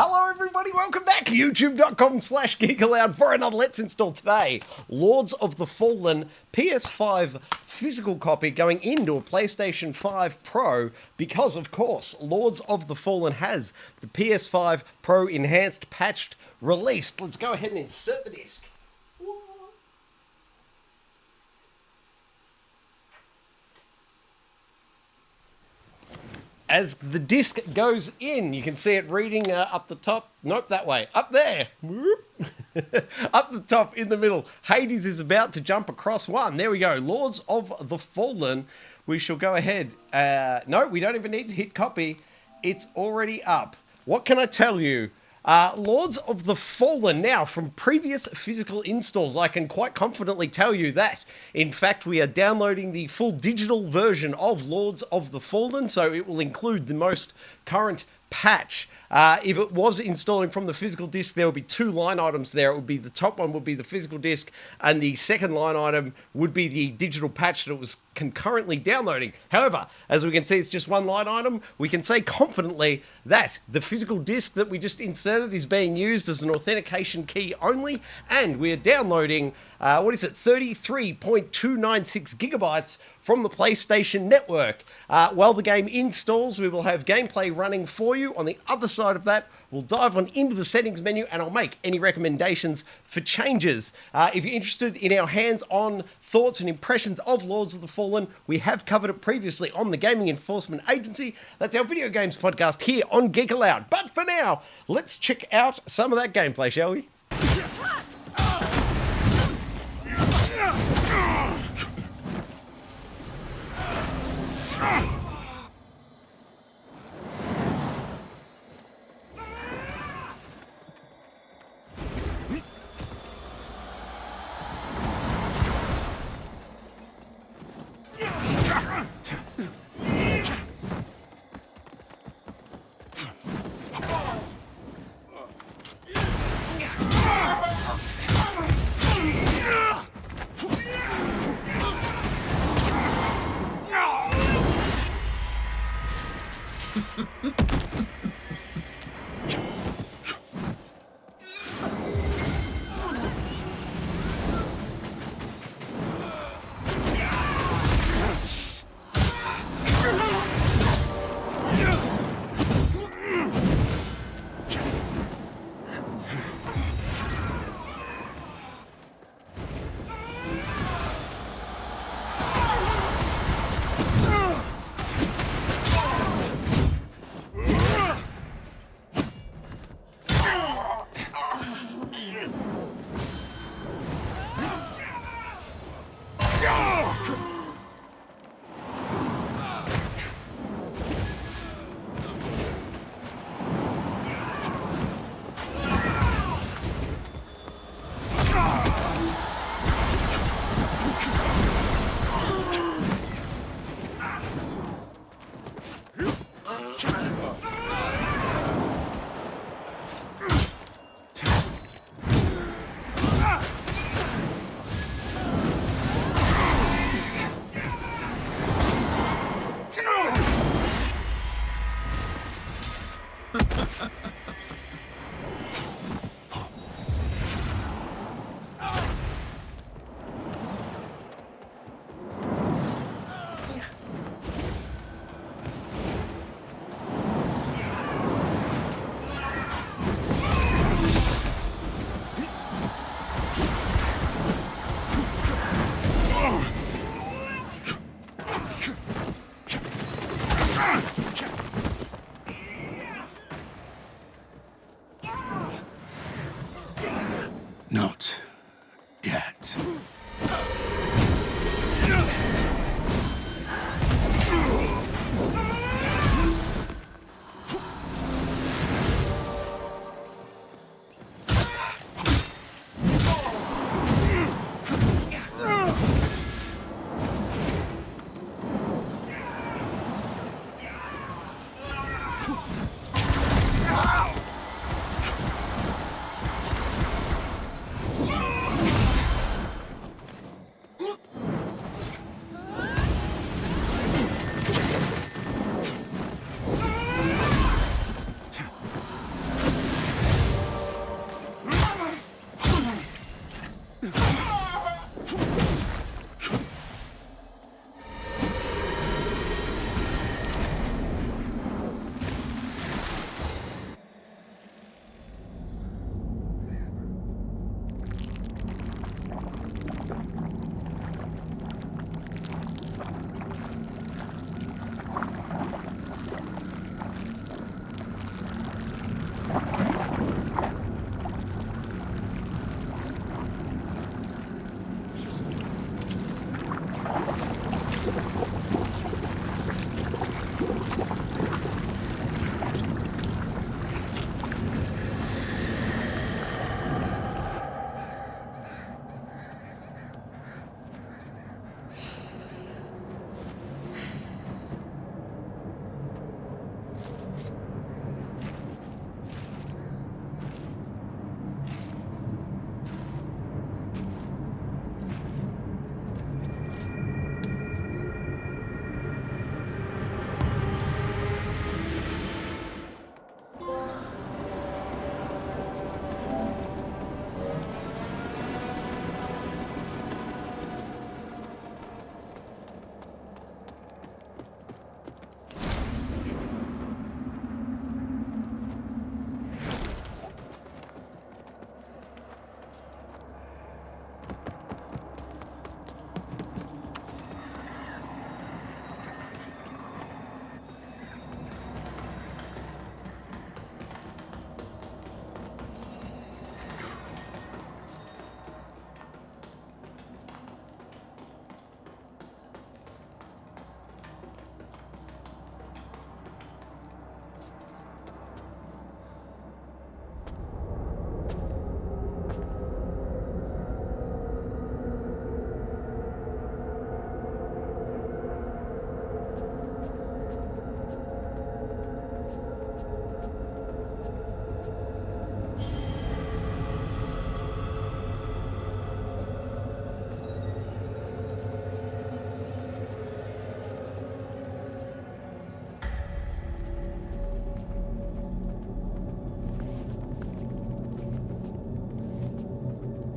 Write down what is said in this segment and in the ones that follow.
Hello everybody, welcome back. YouTube.com/Geek Aloud for another Let's Install today. Lords of the Fallen PS5 physical copy going into a PlayStation 5 Pro because, of course, Lords of the Fallen has the PS5 Pro Enhanced Patched released. Let's go ahead and insert the disc. As the disc goes in, you can see it reading up the top. Nope, that way. Up there. Up the top in the middle. Hades is about to jump across one. There we go. Lords of the Fallen. We shall go ahead. No, we don't even need to hit copy. It's already up. What can I tell you? Lords of the Fallen. Now, from previous physical installs, I can quite confidently tell you that, in fact, we are downloading the full digital version of Lords of the Fallen, so it will include the most current patch. If it was installing from the physical disc, there would be two line items there. It would be the top one would be the physical disc, and the second line item would be the digital patch that it was concurrently downloading. However, as we can see, it's just one line item. We can say confidently that the physical disc that we just inserted is being used as an authentication key only, and we're downloading, 33.296 gigabytes from the PlayStation Network. While the game installs, we will have gameplay running for you. On the other side of that, we'll dive on into the settings menu and I'll make any recommendations for changes. If you're interested in our hands-on thoughts and impressions of Lords of the Fallen, we have covered it previously on the Gaming Enforcement Agency. That's our video games podcast here on Geek Aloud. But for now, let's check out some of that gameplay, shall we? Not yet.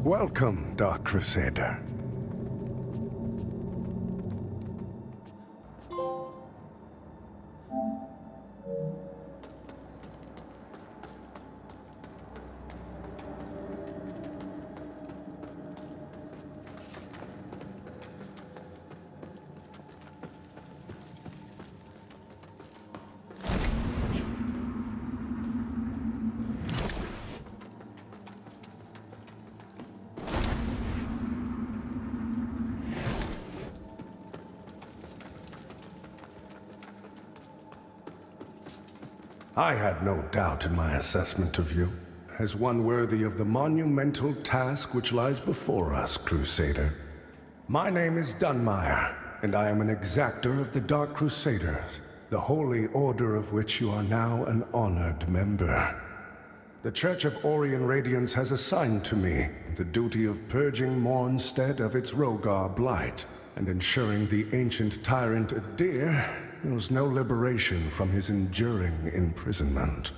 Welcome, Dark Crusader. I had no doubt in my assessment of you, as one worthy of the monumental task which lies before us, Crusader. My name is Dunmire, and I am an exactor of the Dark Crusaders, the holy order of which you are now an honored member. The Church of Orient Radiance has assigned to me the duty of purging Mornstead of its Rogar blight, and ensuring the ancient tyrant Adir knows no liberation from his enduring imprisonment.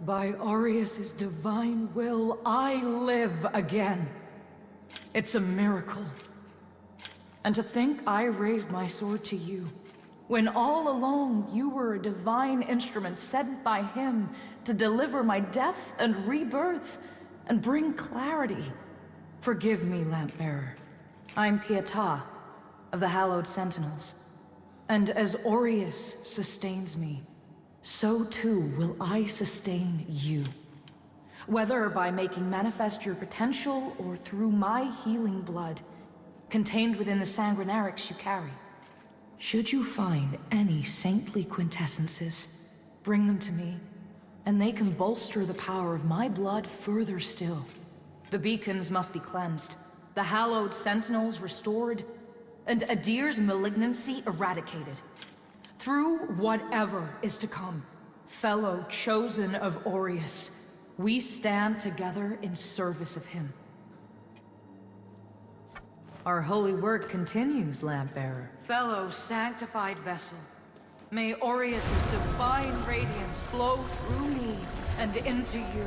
By Aureus' divine will, I live again. It's a miracle. And to think I raised my sword to you, when all along you were a divine instrument sent by him to deliver my death and rebirth and bring clarity. Forgive me, Lampbearer. I'm Pietà of the Hallowed Sentinels. And as Aureus sustains me, so too will I sustain you. Whether by making manifest your potential or through my healing blood, contained within the sanguinarics you carry. Should you find any saintly quintessences, bring them to me, and they can bolster the power of my blood further still. The beacons must be cleansed, the hallowed sentinels restored, and Adir's malignancy eradicated. Through whatever is to come, fellow chosen of Aureus, we stand together in service of him. Our holy work continues, Lampbearer. Fellow sanctified vessel, may Aureus' divine radiance flow through me and into you.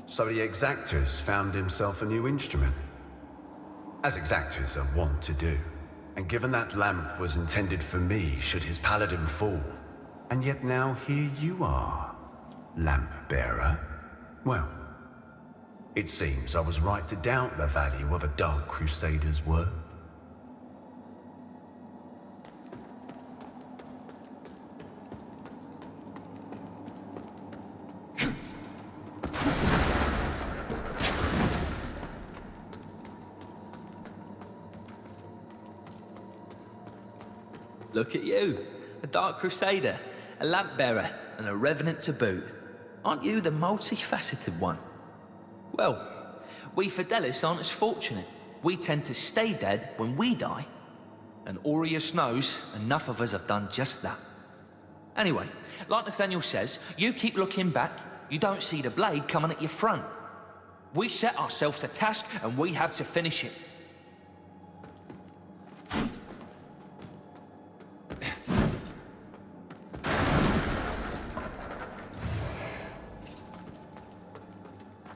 So the exactors found himself a new instrument, as exactors are wont to do. And given that lamp was intended for me should his paladin fall, and yet now here you are, lamp bearer. Well, it seems I was right to doubt the value of a Dark Crusader's word. Look at you, a Dark Crusader, a lamp bearer, and a revenant to boot. Aren't you the multifaceted one? Well, we Fidelis aren't as fortunate. We tend to stay dead when we die. And Aureus knows enough of us have done just that. Anyway, like Nathaniel says, you keep looking back, you don't see the blade coming at your front. We set ourselves a task and we have to finish it.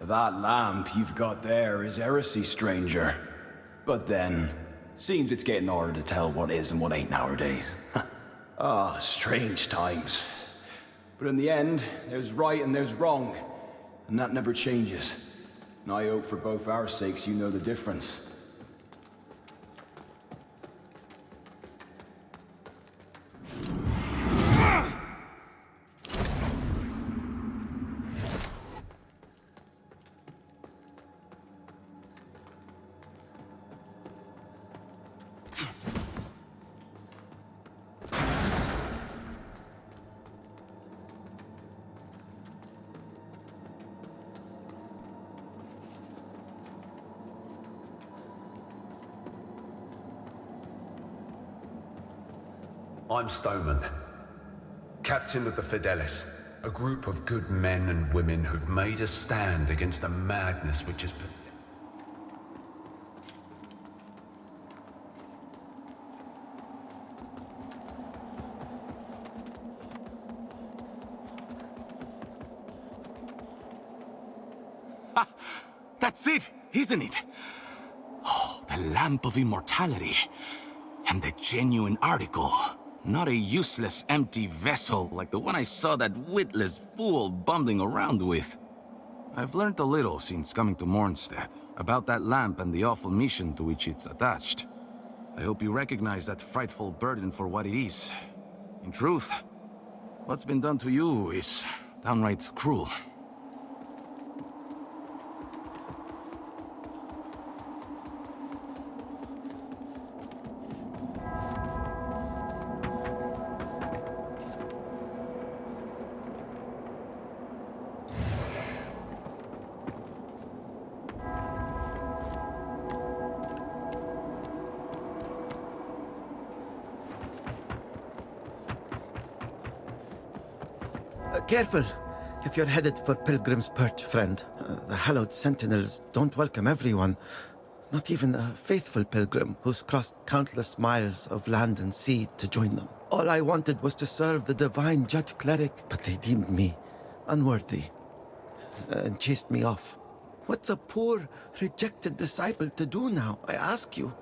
That lamp you've got there is heresy, stranger. But then, seems it's getting harder to tell what is and what ain't nowadays. Ah, strange times. But in the end, there's right and there's wrong, and that never changes. And I hope for both our sakes you know the difference. I'm Stoneman, captain of the Fidelis, a group of good men and women who've made a stand against the madness which has persisted. That's it, isn't it? Oh, the Lamp of Immortality. And the genuine article. Not a useless, empty vessel like the one I saw that witless fool bumbling around with. I've learned a little since coming to Mornstead about that lamp and the awful mission to which it's attached. I hope you recognize that frightful burden for what it is. In truth, what's been done to you is downright cruel. Careful, if you're headed for Pilgrim's Perch, friend. The Hallowed Sentinels don't welcome everyone. Not even a faithful pilgrim who's crossed countless miles of land and sea to join them. All I wanted was to serve the divine judge cleric, but they deemed me unworthy. and chased me off. What's a poor, rejected disciple to do now, I ask you?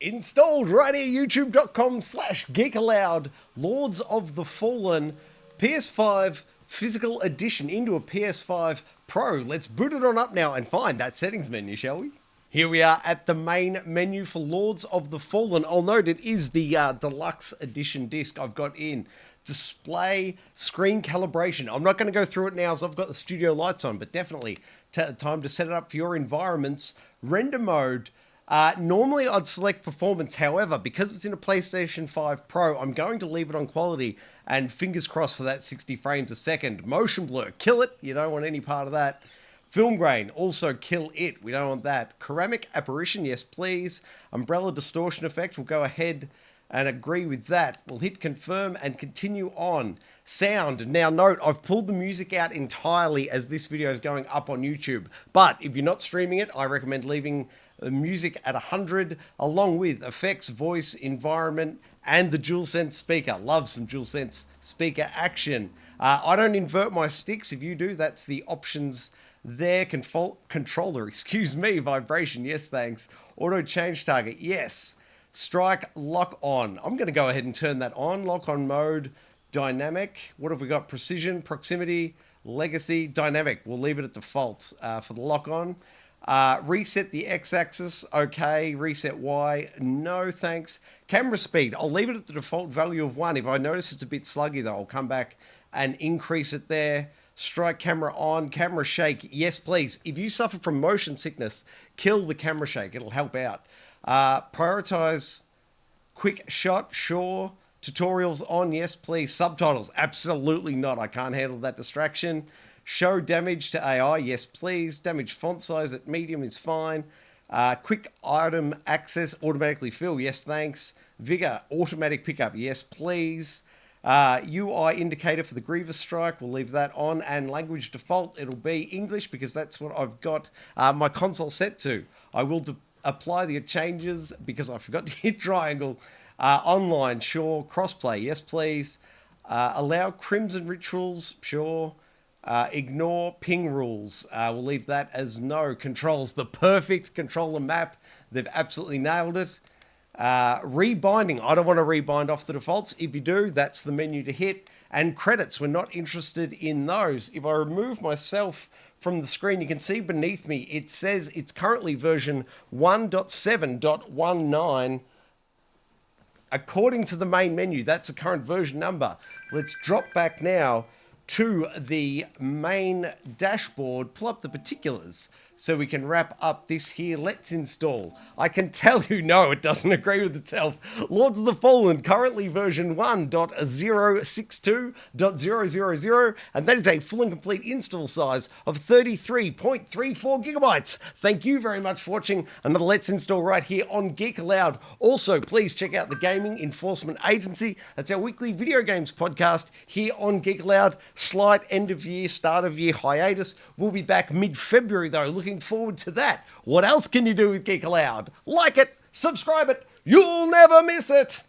Installed right here, youtube.com/Geek Aloud, Lords of the Fallen PS5 physical edition into a PS5 Pro. Let's boot it on up now and find that settings menu, shall we? Here we are at the main menu for Lords of the Fallen. I'll note it is the deluxe edition disc I've got in. Display, screen calibration. I'm not going to go through it now as I've got the studio lights on, but definitely time to set it up for your environments. Render mode. Normally I'd select performance, however, because it's in a PlayStation 5 Pro, I'm going to leave it on quality and fingers crossed for that 60 frames a second. Motion blur, kill it, you don't want any part of that. Film grain, also kill it, we don't want that. Ceramic apparition, yes please. Umbrella distortion effect, we'll go ahead and agree with that. We'll hit confirm and continue on. Sound, now note, I've pulled the music out entirely as this video is going up on YouTube. But if you're not streaming it, I recommend leaving the music at 100, along with effects, voice, environment, and the DualSense speaker. Love some DualSense speaker action. I don't invert my sticks. If you do, that's the options there. Controller, excuse me, vibration, yes thanks. Auto change target, yes. Strike lock on. I'm going to go ahead and turn that on. Lock on mode, dynamic. What have we got? Precision, proximity, legacy, dynamic. We'll leave it at default for the lock on. Reset the x-axis, okay. Reset y, no thanks. Camera speed, I'll leave it at the default value of 1. If I notice it's a bit sluggy though, I'll come back and increase it there. Strike camera on, camera shake, yes please. If you suffer from motion sickness, kill the camera shake, it'll help out. Prioritize quick shot, sure. Tutorials on, yes please. Subtitles, absolutely not, I can't handle that distraction. Show damage to AI, yes please. Damage font size at medium is fine. Quick item access, automatically fill, yes thanks. Vigor, automatic pickup, yes please. UI indicator for the Grievous Strike, we'll leave that on. And language default, it'll be English because that's what I've got my console set to. I will apply the changes because I forgot to hit triangle. Online, sure. Crossplay, yes please. Allow Crimson Rituals, sure. Ignore ping rules. We'll leave that as no. Controls, the perfect controller map. They've absolutely nailed it. Rebinding, I don't want to rebind off the defaults. If you do, that's the menu to hit. And credits, we're not interested in those. If I remove myself from the screen, you can see beneath me, it says it's currently version 1.7.19. According to the main menu, that's the current version number. Let's drop back now to the main dashboard, pull up the particulars so we can wrap up this here. Let's install. I can tell you, no, it doesn't agree with itself. Lords of the Fallen, currently version 1.062.000, and that is a full and complete install size of 33.34 gigabytes. Thank you very much for watching another Let's Install right here on Geek Aloud. Also, please check out the Gaming Enforcement Agency. That's our weekly video games podcast here on Geek Aloud. Slight end of year, start of year hiatus. We'll be back mid-February though. Looking forward to that. What else can you do with Geek Aloud? Like it, subscribe it, you'll never miss it.